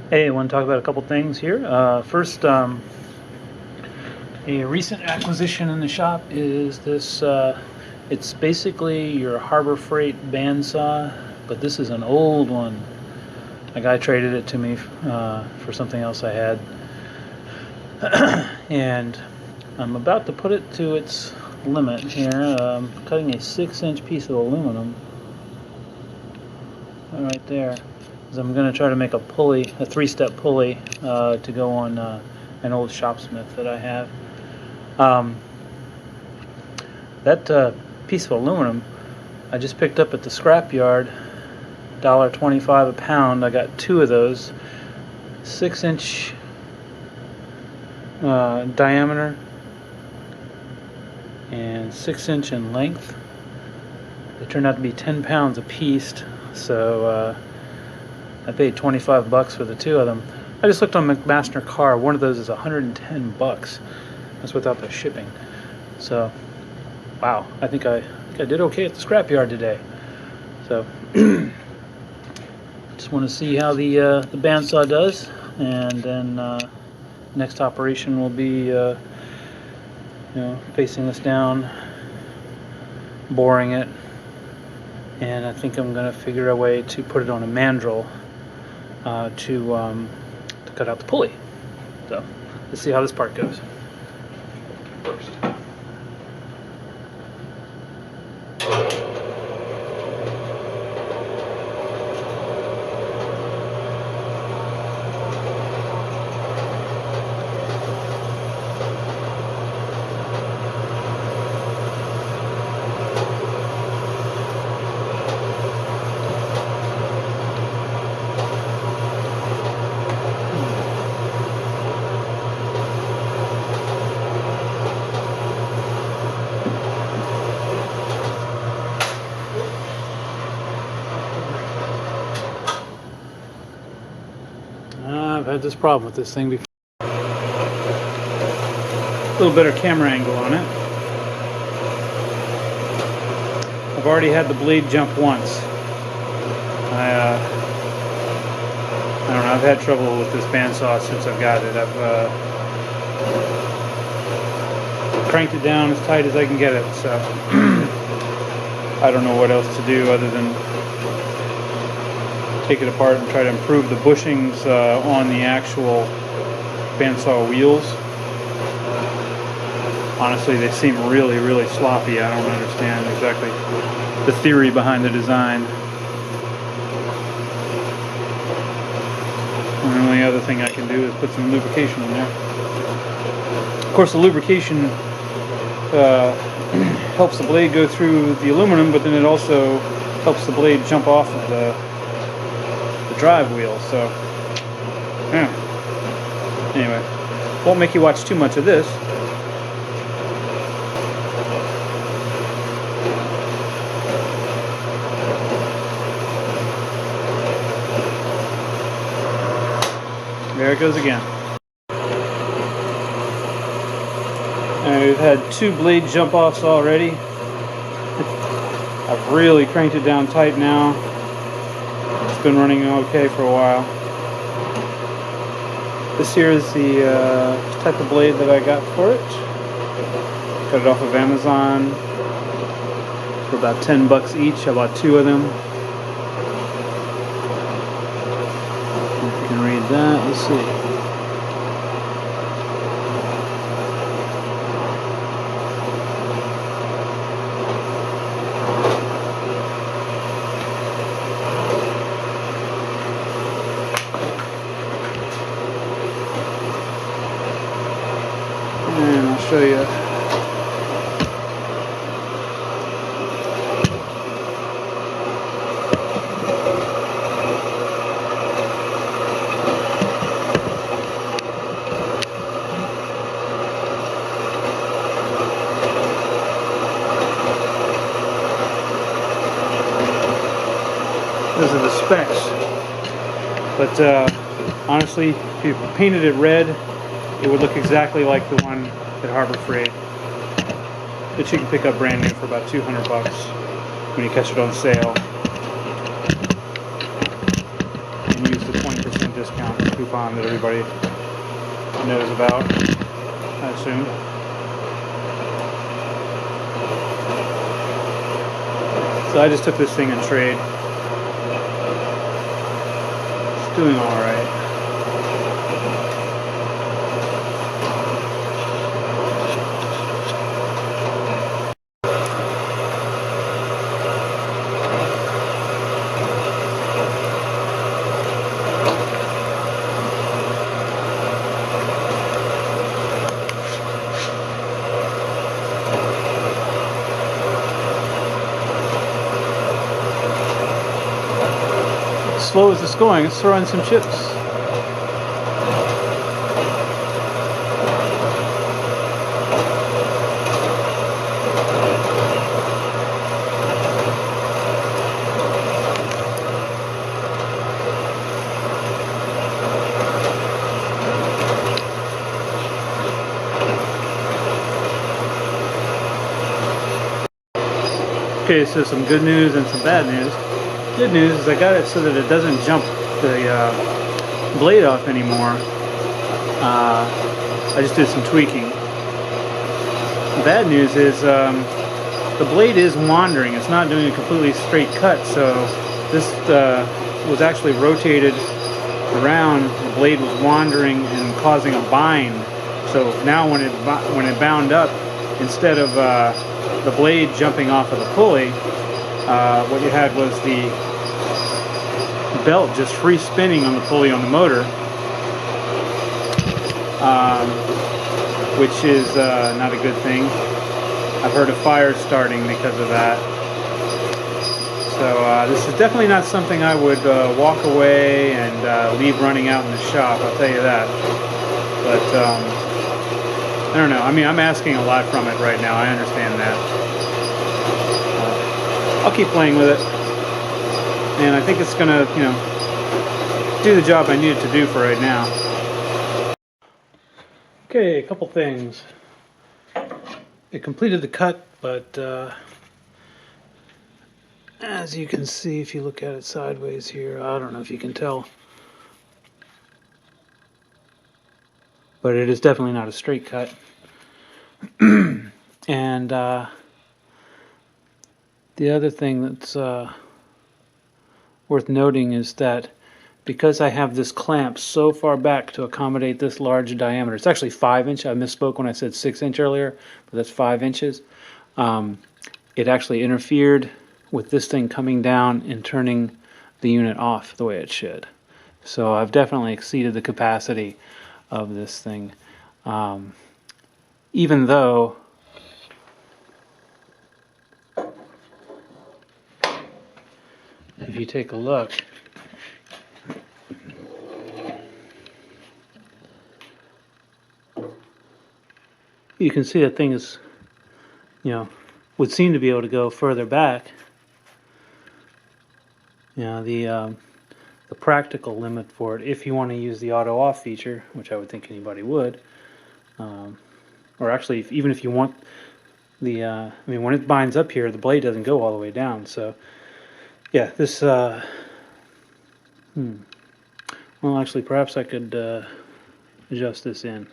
Hey, I want to talk about a couple things here. First, a recent acquisition in the shop is this. It's basically your Harbor Freight bandsaw, but this is an old one. A guy traded it to me for something else I had, and I'm about to put it to its limit here. I'm cutting a 6-inch piece of aluminum right there. I'm going to try to make a pulley, a 3-step pulley, to go on an old Shopsmith that I have. That piece of aluminum I just picked up at the scrap yard, $1.25 a pound. I got 2 of those, 6-inch diameter and 6-inch in length. They turned out to be 10 pounds a piece, so I paid $25 for the 2 of them. I just looked on McMaster Car. One of those is $110. That's without the shipping. So, wow, I think I did okay at the scrapyard today. So, just want to see how the bandsaw does, and then next operation will be facing this down, boring it, and I think I'm going to figure a way to put it on a mandrel to cut out the pulley. So let's see how this part goes first. I've had this problem with this thing before. A little better camera angle on it. I've already had the blade jump once. I don't know, I've had trouble with this bandsaw since I've got it. I've cranked it down as tight as I can get it, so I don't know what else to do other than take it apart and try to improve the bushings on the actual bandsaw wheels. Honestly, they seem really, really sloppy. I don't understand exactly the theory behind the design. And the only other thing I can do is put some lubrication in there. Of course, the lubrication helps the blade go through the aluminum, but then it also helps the blade jump off of the drive wheel. So yeah, anyway, won't make you watch too much of this. There it goes again. I've had 2 blade jump offs already. I've really cranked it down tight now. It's been running okay for a while. This here is the type of blade that I got for it. Got it off of Amazon for about $10 each. I bought 2 of them. If you can read that, let's see. And I'll show you. Those are the specs. But honestly, if you painted it red, it would look exactly like the one at Harbor Freight that you can pick up brand new for about $200 when you catch it on sale and use the 20% discount. coupon that everybody knows about, I assume. So I just took this thing in trade. It's doing all right. As slow as it's going, let's throw in some chips. Okay, so some good news and some bad news. Good news is I got it so that it doesn't jump the blade off anymore. I just did some tweaking. The bad news is the blade is wandering. It's not doing a completely straight cut, so this was actually rotated around. The blade was wandering and causing a bind. So now when it bound up, instead of the blade jumping off of the pulley, what you had was the belt just free spinning on the pulley on the motor, which is not a good thing. I've heard of fires starting because of that. So this is definitely not something I would walk away and leave running out in the shop, I'll tell you that. But I don't know. I mean, I'm asking a lot from it right now. I understand that. I'll keep playing with it, and I think it's gonna, do the job I need it to do for right now. Okay, a couple things. It completed the cut, but as you can see, if you look at it sideways here, I don't know if you can tell, but it is definitely not a straight cut. And the other thing that's worth noting is that because I have this clamp so far back to accommodate this large diameter, it's actually 5 inch. I misspoke when I said 6 inch earlier, but that's 5 inches. It actually interfered with this thing coming down and turning the unit off the way it should. So I've definitely exceeded the capacity of this thing. Even though if you take a look, you can see that thing is, would seem to be able to go further back. The practical limit for it, if you want to use the auto off feature, which I would think anybody would, or actually even if you want the, when it binds up here, the blade doesn't go all the way down. So yeah, this, well, actually perhaps I could adjust this in.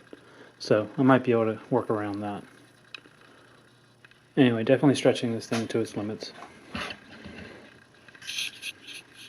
So I might be able to work around that. Anyway, definitely stretching this thing to its limits.